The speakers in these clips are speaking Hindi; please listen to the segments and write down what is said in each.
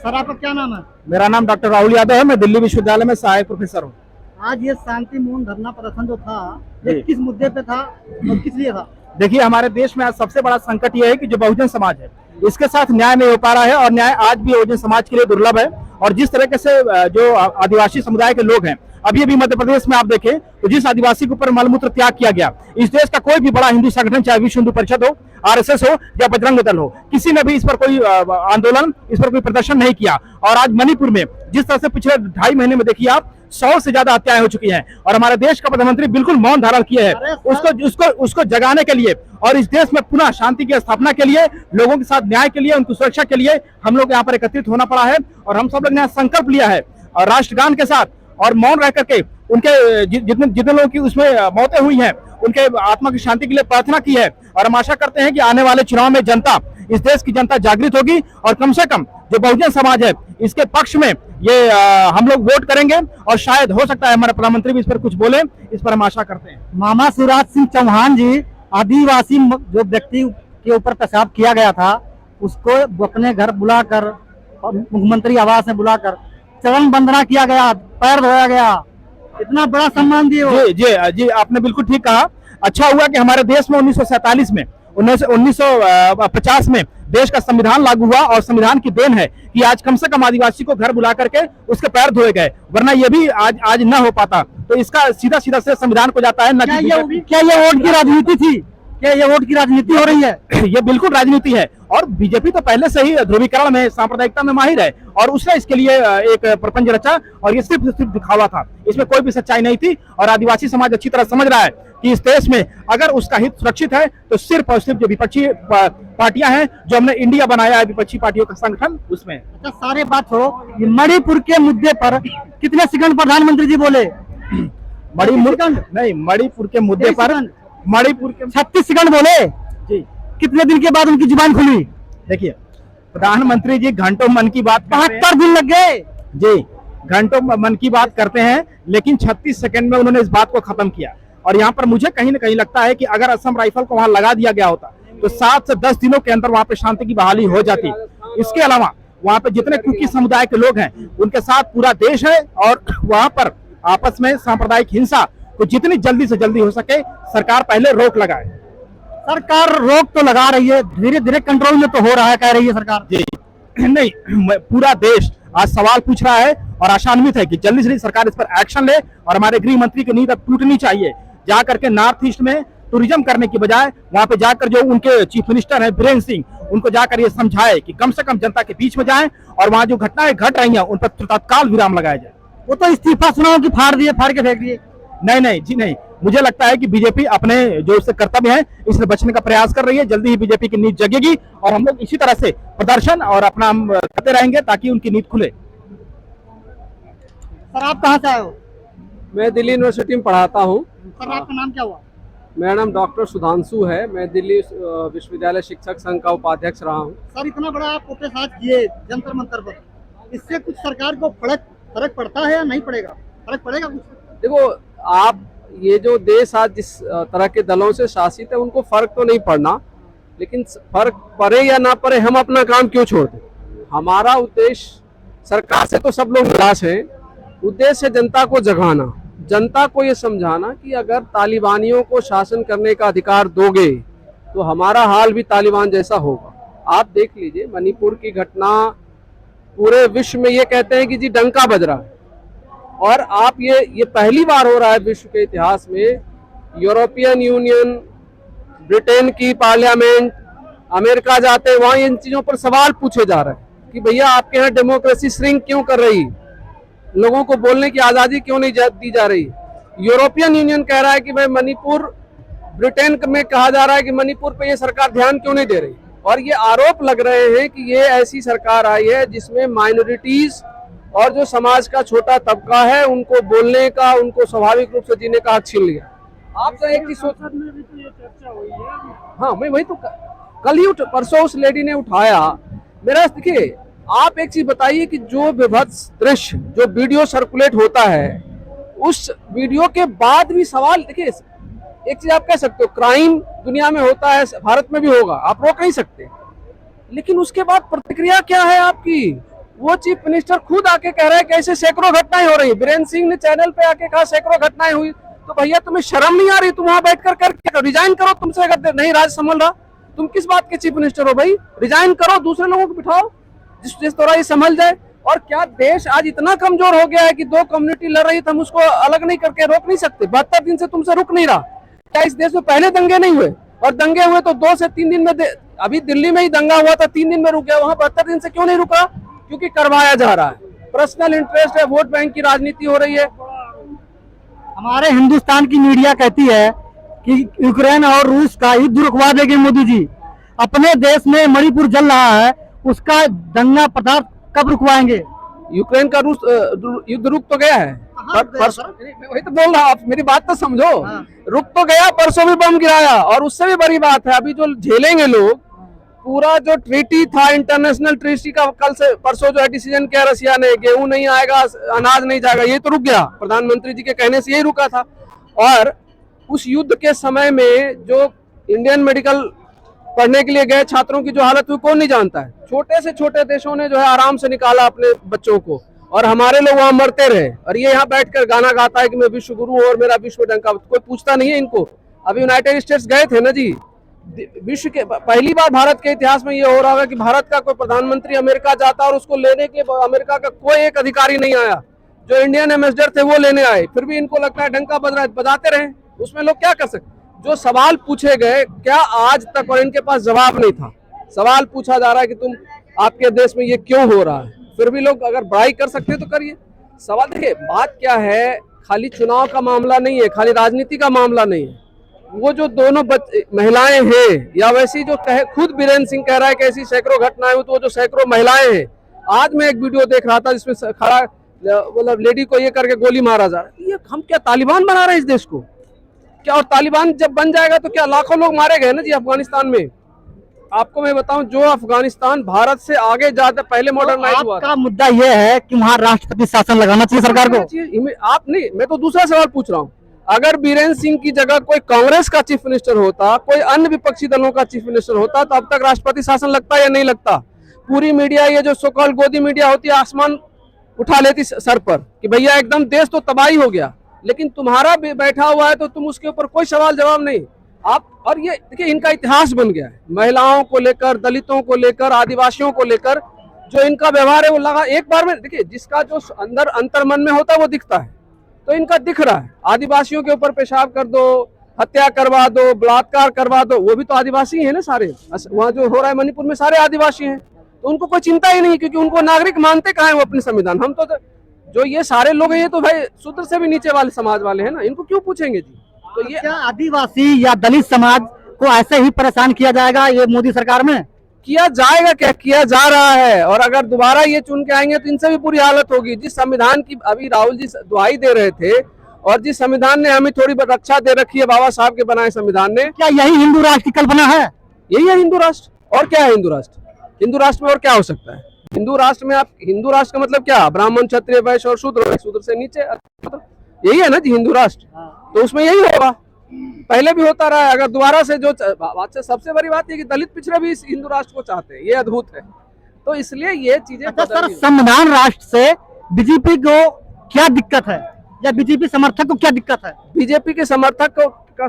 सर आपका क्या नाम है? मेरा नाम डॉक्टर राहुल यादव है। मैं दिल्ली विश्वविद्यालय में सहायक प्रोफेसर हूँ। आज ये शांतिपूर्ण धरना प्रदर्शन जो था, ये किस मुद्दे पे था और किस लिए था? देखिए, हमारे देश में आज सबसे बड़ा संकट ये है कि जो बहुजन समाज है इसके साथ न्याय नहीं हो पा रहा है, और न्याय आज भी बहुजन समाज के लिए दुर्लभ है। और जिस तरीके से जो आदिवासी समुदाय के लोग हैं, अभी अभी मध्य प्रदेश में आप देखें तो जिस आदिवासी के ऊपर मलमूत्र त्याग किया गया, इस देश का कोई भी बड़ा हिंदू संगठन, चाहे विश्व हिंदू परिषद हो, आरएसएस हो या बजरंग दल हो, किसी ने भी इस पर कोई आंदोलन, इस पर कोई प्रदर्शन नहीं किया। और आज मणिपुर में जिस तरह से पिछले 2.5 महीने में देखिए आप 100 से ज्यादा हत्याएं हो चुकी हैं, और हमारे देश का प्रधानमंत्री बिल्कुल मौन धारण किए हैं उसको जगाने के लिए, और इस देश में पुनः शांति की स्थापना के लिए, लोगों के साथ न्याय के लिए, उनकी सुरक्षा के लिए हम लोग यहाँ पर एकत्रित होना पड़ा है। और हम सब लोग ने संकल्प लिया है और राष्ट्रगान के साथ और मौन रह करके उनके जितने लोगों की उसमें मौतें हुई हैं, उनके आत्मा की शांति के लिए प्रार्थना की है। और हम आशा करते हैं कि आने वाले चुनाव में जनता, इस देश की जनता जागृत होगी, और कम से कम जो बहुजन समाज है इसके पक्ष में ये हम लोग वोट करेंगे, और शायद हो सकता है हमारे प्रधानमंत्री भी इस पर कुछ बोले, इस पर हम आशा करते हैं। मामा शिवराज सिंह चौहान जी, आदिवासी जो व्यक्ति के ऊपर पेशाब किया गया था उसको अपने घर बुलाकर और मुख्यमंत्री आवास में बुलाकर चरण वंदना किया गया, पैर धोया गया, इतना बड़ा सम्मान दिए। जी जी जी, आपने बिल्कुल ठीक कहा। अच्छा हुआ कि हमारे देश में 1947 में 1950 में देश का संविधान लागू हुआ, और संविधान की देन है कि आज कम से कम आदिवासी को घर बुला करके उसके पैर धोए गए, वरना ये भी आज न हो पाता। तो इसका सीधा सीधा से संविधान को जाता है। क्या ये वोट की राजनीति थी? क्या ये वोट की राजनीति हो रही है? ये बिल्कुल राजनीति है, और बीजेपी तो पहले से ही ध्रुवीकरण में, सांप्रदायिकता में माहिर है, और उसने इसके लिए एक प्रपंच रचा, और ये सिर्फ दिखावा था, इसमें कोई भी सच्चाई नहीं थी। और आदिवासी समाज अच्छी तरह समझ रहा है कि इस देश में अगर उसका हित सुरक्षित है तो सिर्फ और सिर्फ जो विपक्षी पार्टियां हैं, जो हमने इंडिया बनाया है विपक्षी पार्टियों का संगठन, उसमें। अच्छा, सारे बात छोड़ो, ये मणिपुर के मुद्दे पर कितने सेकंड प्रधानमंत्री जी बोले? मणिपुर के मुद्दे पर मणिपुर के 36 सेकंड बोले जी। कितने दिन के बाद उनकी जुबान खुली? देखिए, प्रधानमंत्री जी घंटों मन की बात, 72 दिन लग गए जी, घंटों मन की बात करते हैं, लेकिन 36 सेकंड में उन्होंने इस बात को खत्म किया। और यहाँ पर मुझे कहीं ना कहीं लगता है कि अगर असम राइफल को वहां लगा दिया गया होता तो 7 से 10 दिनों के अंदर वहां पे शांति की बहाली हो जाती। इसके अलावा वहां पे जितने कुकी समुदाय के लोग हैं उनके साथ पूरा देश है, और वहां पर आपस में सांप्रदायिक हिंसा को जितनी जल्दी से जल्दी हो सके सरकार पहले रोक लगाए। सरकार रोक तो लगा रही है, धीरे धीरे कंट्रोल में तो हो रहा है, कह रही है सरकार। जी नहीं, पूरा देश आज सवाल पूछ रहा है और आशान्वित है कि जल्दी से जल्दी सरकार इस पर एक्शन ले, और हमारे गृह मंत्री की नींद अब टूटनी चाहिए। जाकर के नॉर्थ ईस्ट में टूरिज्म करने की बजाय वहां पे जाकर जो उनके चीफ मिनिस्टर है बीरेंद्र सिंह, उनको जाकर ये समझाए कि कम से कम जनता के बीच में जाएं, और वहां जो घटनाएं घट रही हैं उन पर तत्काल विराम लगाया जाए। वो तो इस्तीफा सुनाओ कि फाड़ के फेंक दिए। नहीं जी नहीं, मुझे लगता है कि बीजेपी अपने जो इससे कर्तव्य है इससे बचने का प्रयास कर रही है। जल्दी ही बीजेपी की नींद जगेगी, और हम लोग इसी तरह से प्रदर्शन और अपना करते रहेंगे ताकि उनकी नींद खुले। सर आप कहाँ से आए हो? मैं दिल्ली यूनिवर्सिटी में पढ़ाता हूँ। सर आपका नाम क्या हुआ? मेरा नाम डॉक्टर सुधांशु है। मैं दिल्ली विश्वविद्यालय शिक्षक संघ का उपाध्यक्ष रहा हूँ। सर इतना बड़ा आप प्रोटेस्ट किए जंतर मंतर पर, इससे कुछ सरकार को फर्क पड़ता है या नहीं पड़ेगा? फर्क पड़ेगा कुछ? देखो, आप ये जो देश आज जिस तरह के दलों से शासित है उनको फर्क तो नहीं पड़ना, लेकिन फर्क पड़े या ना पड़े हम अपना काम क्यों छोड़ दें? हमारा उद्देश्य, सरकार से तो सब लोग निराश हैं, उद्देश्य है जनता को जगाना, जनता को ये समझाना कि अगर तालिबानियों को शासन करने का अधिकार दोगे तो हमारा हाल भी तालिबान जैसा होगा। आप देख लीजिए मणिपुर की घटना, पूरे विश्व में ये कहते हैं कि जी डंका बज रहा है, और आप ये पहली बार हो रहा है विश्व के इतिहास में, यूरोपियन यूनियन, ब्रिटेन की पार्लियामेंट, अमेरिका जाते वहां इन चीजों पर सवाल पूछे जा रहे हैं कि भैया आपके यहाँ डेमोक्रेसी श्रिंक क्यों कर रही, लोगों को बोलने की आजादी क्यों नहीं दी जा रही। यूरोपियन यूनियन कह रहा है कि भाई मणिपुर, ब्रिटेन में कहा जा रहा है कि मणिपुर पे ये सरकार ध्यान क्यों नहीं दे रही, और ये आरोप लग रहे हैं कि ये ऐसी सरकार आई है जिसमें माइनॉरिटीज और जो समाज का छोटा तबका है उनको बोलने का, उनको स्वाभाविक रूप से जीने का हक छीन लिया। आप तो एक चीज सोच, चर्चा हुई है। हाँ, मैं वही तो कल ही परसों उस लेडी ने उठाया मेरा। देखिए, आप एक चीज बताइए कि जो विभत्स दृश्य, जो वीडियो सर्कुलेट होता है, उस वीडियो के बाद भी सवाल, देखिए एक चीज आप कह सकते हो, क्राइम दुनिया में होता है, भारत में भी होगा, आप रोक नहीं सकते, लेकिन उसके बाद प्रतिक्रिया क्या है आपकी? वो चीफ मिनिस्टर खुद आके कह रहा है कि ऐसे सैकड़ों घटनाएं हो रही है। बीरेंद्र सिंह ने चैनल पे आके कहा सैकड़ों घटनाएं हुई। तो भैया तुम्हें शर्म नहीं आ रही? तुम वहां बैठकर कर रिजाइन करो, तुमसे अगर नहीं राज संभल रहा। तुम किस बात के चीफ मिनिस्टर हो भाई? रिजाइन करो, दूसरे लोगों को बिठाओ जिस तरह ये संभल जाए। और क्या देश आज इतना कमजोर हो गया है कि दो कम्युनिटी लड़ रही है, हम उसको अलग नहीं करके रोक नहीं सकते? 72 दिन से तुमसे रुक नहीं रहा। क्या इस देश में पहले दंगे नहीं हुए? और दंगे हुए तो 2 से 3 दिन में, अभी दिल्ली में ही दंगा हुआ था, 3 दिन में रुक गया। वहां 72 दिन से क्यों नहीं रुका? क्योंकि करवाया जा रहा है, पर्सनल इंटरेस्ट है, वोट बैंक की राजनीति हो रही है। हमारे हिंदुस्तान की मीडिया कहती है कि यूक्रेन और रूस का युद्ध रुकवा देंगे मोदी जी। अपने देश में मणिपुर जल रहा है, उसका दंगा पदार्थ कब रुकवाएंगे? यूक्रेन का रूस युद्ध रुक तो गया है, वही तो बोल रहा, आप मेरी बात तो समझो। रुक तो गया, परसों भी बम गिराया। और उससे भी बड़ी बात है, अभी जो झेलेंगे लोग, पूरा जो ट्रीटी था, इंटरनेशनल ट्रीटी का, कल से परसों जो है डिसीजन किया रसिया ने, गेहूं नहीं आएगा, अनाज नहीं जाएगा, ये तो रुक गया। प्रधानमंत्री जी के कहने से यही रुका था। और उस युद्ध के समय में जो इंडियन मेडिकल पढ़ने के लिए गए छात्रों की जो हालत हुई, कौन नहीं जानता है। छोटे से छोटे देशों ने जो है आराम से निकाला अपने बच्चों को, और हमारे लोग वहां मरते रहे। और ये यहाँ बैठकर गाना गाता है कि मैं विश्व गुरु हूं और मेरा विश्व डंका। कोई पूछता नहीं है इनको। अभी यूनाइटेड स्टेट्स गए थे ना जी, विश्व के पहली बार भारत के इतिहास में ये हो रहा होगा कि भारत का कोई प्रधानमंत्री अमेरिका जाता और उसको लेने के लिए अमेरिका का कोई एक अधिकारी नहीं आया। जो इंडियन एम्बेसडर थे वो लेने आए, फिर भी इनको लगता है डंका बजाते रहे। उसमें लोग क्या कर सकते? जो सवाल पूछे गए, क्या आज तक और इनके पास जवाब नहीं था। सवाल पूछा जा रहा है कि तुम, आपके देश में ये क्यों हो रहा है, फिर भी लोग अगर बड़ाई कर सकते तो करिए। सवाल देखिए, बात क्या है, खाली चुनाव का मामला नहीं है, खाली राजनीति का मामला नहीं है। वो जो दोनों महिलाएं हैं, या वैसी जो खुद बीरेंद्र सिंह कह रहा है कि ऐसी सैकड़ों घटनाएं हुई, तो वो जो सैकड़ों महिलाएं हैं, आज मैं एक वीडियो देख रहा था जिसमें खड़ा मतलब लेडी को ये करके गोली मारा जा रहा है। ये हम क्या तालिबान बना रहे हैं इस देश को क्या? और तालिबान जब बन जाएगा तो क्या लाखों लोग मारे गए ना जी अफगानिस्तान में। आपको मैं बताऊं, जो अफगानिस्तान भारत से आगे जाता पहले मॉडर्नाइज हुआ था। आपका मुद्दा यह है कि वहाँ राष्ट्रपति शासन लगाना चाहिए सरकार को। आप नहीं, मैं तो दूसरा सवाल पूछ रहा हूँ। अगर बीरेंद्र सिंह की जगह कोई कांग्रेस का चीफ मिनिस्टर होता, कोई अन्य विपक्षी दलों का चीफ मिनिस्टर होता, तो अब तक राष्ट्रपति शासन लगता या नहीं लगता? पूरी मीडिया, ये जो सोकॉल गोदी मीडिया होती है, आसमान उठा लेती सर पर कि भैया एकदम देश तो तबाही हो गया। लेकिन तुम्हारा बैठा हुआ है तो तुम उसके ऊपर कोई सवाल जवाब नहीं। आप, और ये देखिए इनका इतिहास बन गया है, महिलाओं को लेकर, दलितों को लेकर, आदिवासियों को लेकर जो इनका व्यवहार है वो लगा एक बार में। देखिए, जिसका जो अंदर अंतर्मन में होता है वो दिखता है, तो इनका दिख रहा है। आदिवासियों के ऊपर पेशाब कर दो, हत्या करवा दो, बलात्कार करवा दो, वो भी तो आदिवासी है ना सारे। वहाँ जो हो रहा है मणिपुर में सारे आदिवासी हैं, तो उनको कोई चिंता ही नहीं, क्योंकि उनको नागरिक मानते कहाँ है वो अपने संविधान। हम तो जो ये सारे लोग हैं, ये तो भाई शूद्र से भी नीचे वाले समाज वाले हैं ना, इनको क्यों पूछेंगे जी? तो ये क्या आदिवासी या दलित समाज को ऐसे ही परेशान किया जाएगा ये मोदी सरकार में? किया जाएगा क्या? किया जा रहा है। और अगर दोबारा ये चुन के आएंगे तो इनसे भी बुरी हालत होगी। जिस संविधान की अभी राहुल जी दुहाई दे रहे थे, और जिस संविधान ने हमें थोड़ी रक्षा दे रखी है बाबा साहब के बनाए संविधान ने, क्या यही हिंदू राष्ट्र की कल्पना है? यही है हिंदू राष्ट्र। और क्या है हिंदू राष्ट्र? हिंदू राष्ट्र में और क्या हो सकता है? हिंदू राष्ट्र में, आप हिंदू राष्ट्र का मतलब क्या? ब्राह्मण, क्षत्रिय, वैश्य और शूद्र, शूद्र से नीचे, यही है ना जी हिंदू राष्ट्र। तो उसमें यही होगा, पहले भी होता रहा है। अगर दोबारा से जो बात, सबसे बड़ी बात है कि दलित पिछड़े भी इस हिंदू राष्ट्र को चाहते हैं, ये अद्भुत है। तो इसलिए ये चीजें सर, संविधान राष्ट्र से बीजेपी को क्या दिक्कत है, या बीजेपी समर्थक को क्या दिक्कत है? बीजेपी के समर्थक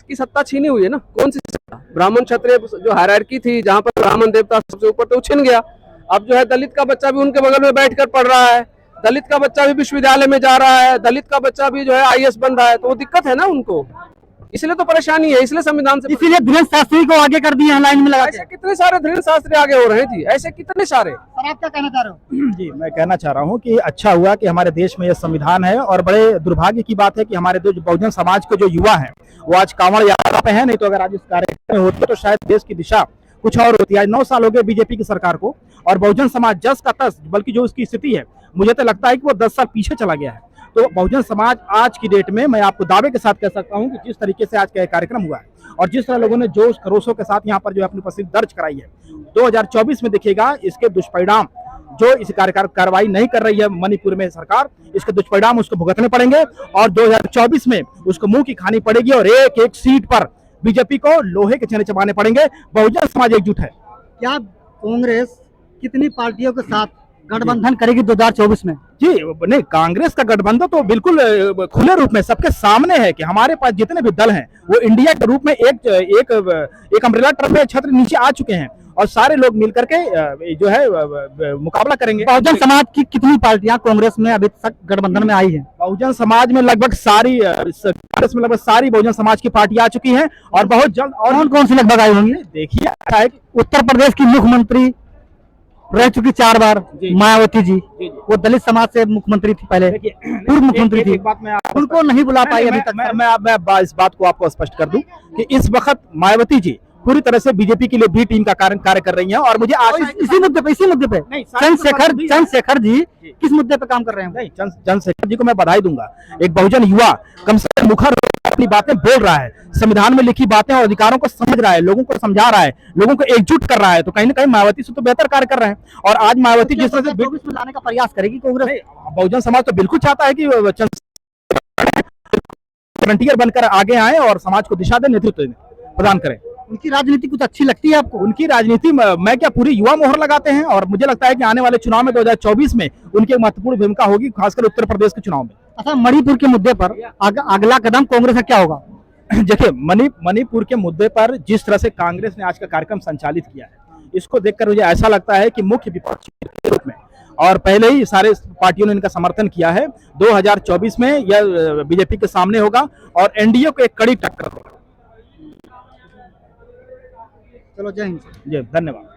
की सत्ता छीनी हुई है ना। कौन सी सत्ता? ब्राह्मण क्षत्रिय जो हायरार्की थी, जहाँ पर ब्राह्मण देवता सबसे ऊपर, तो छिन गया। अब जो है दलित का बच्चा भी उनके बगल में बैठकर पढ़ रहा है, दलित का बच्चा भी विश्वविद्यालय में जा रहा है, दलित का बच्चा भी जो है IAS बन रहा है। तो वो दिक्कत है ना उनको, इसलिए तो परेशानी है। इसलिए संविधान से, इसीलिए धीरेन्द्र शास्त्री को आगे कर दिए हैं लाइन में लगा के। ऐसे कितने सारे धीरेन्द्र शास्त्री आगे हो रहे हैं जी, ऐसे कितने सारे। सर, आप क्या कहना चाह रहे हो? जी, मैं कहना चाह रहा हूं कि अच्छा हुआ कि हमारे देश में यह संविधान है, और बड़े दुर्भाग्य की बात है कि हमारे जो बहुजन समाज के जो युवा हैं वो आज कांवड़ यात्रा पे हैं। नहीं तो अगर आज इस कार्यक्रम में होते तो शायद देश की दिशा कुछ और होती। आज 9 साल हो गए बीजेपी की सरकार को, और बहुजन समाज जस का तस, बल्कि जो उसकी स्थिति है, मुझे तो लगता है कि वो 10 साल पीछे चला गया है। तो बहुजन समाज आज की डेट में, मैं आपको दावे के साथ कह सकता हूं कि जिस तरीके से आज का कार्यक्रम हुआ है, और जिस तरह लोगों ने जोश खरोशों के साथ यहाँ पर जो अपनी उपस्थिति दर्ज कराई है, 2024 में देखिएगा इसके दुष्परिणाम। जो इस कार्रवाई नहीं कर रही है मणिपुर में सरकार, इसके दुष्परिणाम उसको भुगतने पड़ेंगे, और 2024 में उसको मुंह की खानी पड़ेगी, और एक एक सीट पर बीजेपी को लोहे के चने चबाने पड़ेंगे। बहुजन समाज एकजुट है। क्या कांग्रेस कितनी पार्टियों के साथ गठबंधन करेगी 2024 में? जी नहीं, कांग्रेस का गठबंधन तो बिल्कुल खुले रूप में सबके सामने है कि हमारे पास जितने भी दल हैं वो इंडिया के रूप में एक अम्ब्रेला टर्म में छत्र नीचे आ चुके हैं और सारे लोग मिलकर के जो है मुकाबला करेंगे। बहुजन समाज की कितनी पार्टियां कांग्रेस में अभी तक गठबंधन में आई है? बहुजन समाज में लगभग सारी कांग्रेस में लगभग सारी बहुजन समाज की पार्टियां आ चुकी हैं और बहुत जल्द। और कौन कौन सी लगभग आई होंगी? देखिए क्या है कि उत्तर प्रदेश की मुख्यमंत्री रह चुकी 4 बार जी। मायावती जी, जी। वो दलित समाज से मुख्यमंत्री थी पहले, देखिए पूर्व मुख्यमंत्री थी, एक बात मैं उनको नहीं बुला पाई अभी तक। मैं इस बात को आपको स्पष्ट कर दूं कि इस वक्त मायावती जी पूरी तरह से बीजेपी के लिए बी टीम का कार्य कर रही हैं और मुझे आशा है कि इसी मुद्दे पे नहीं, चंद्रशेखर जी किस मुद्दे पे काम कर रहे हैं? नहीं, चंद्रशेखर जी को मैं बधाई दूंगा। एक बहुजन युवा कम से कम मुखर होकर अपनी बातें बोल रहा है, संविधान में लिखी बातें और अधिकारों को समझ रहा है, लोगों को समझा रहा है, लोगों को एकजुट कर रहा है, तो कहीं ना कहीं मायावती से तो बेहतर कार्य कर रहे हैं। और आज मायावती जिस तरह से 2024 में लाने का प्रयास करेगी कांग्रेस? बहुजन समाज तो बिल्कुल चाहता है कि फ्रंटियर बनकर आगे आए और समाज को दिशा दे, नेतृत्व प्रदान करें। उनकी राजनीति कुछ अच्छी लगती है आपको? उनकी राजनीति मैं क्या पूरी युवा मोहर लगाते हैं और मुझे लगता है कि आने वाले चुनाव में 2024 में उनकी महत्वपूर्ण भूमिका होगी, खासकर उत्तर प्रदेश के चुनाव में। अच्छा, मणिपुर के मुद्दे पर अगला कदम कांग्रेस का क्या होगा? देखिए मणिपुर के मुद्दे पर जिस तरह से कांग्रेस ने आज का कार्यक्रम संचालित किया है, इसको देखकर मुझे ऐसा लगता है कि मुख्य विपक्षी के रूप में और पहले ही सारे पार्टियों ने इनका समर्थन किया है, 2024 में यह बीजेपी के सामने होगा और एनडीए को एक कड़ी टक्कर होगा। चलो, जय हिंद। जी धन्यवाद।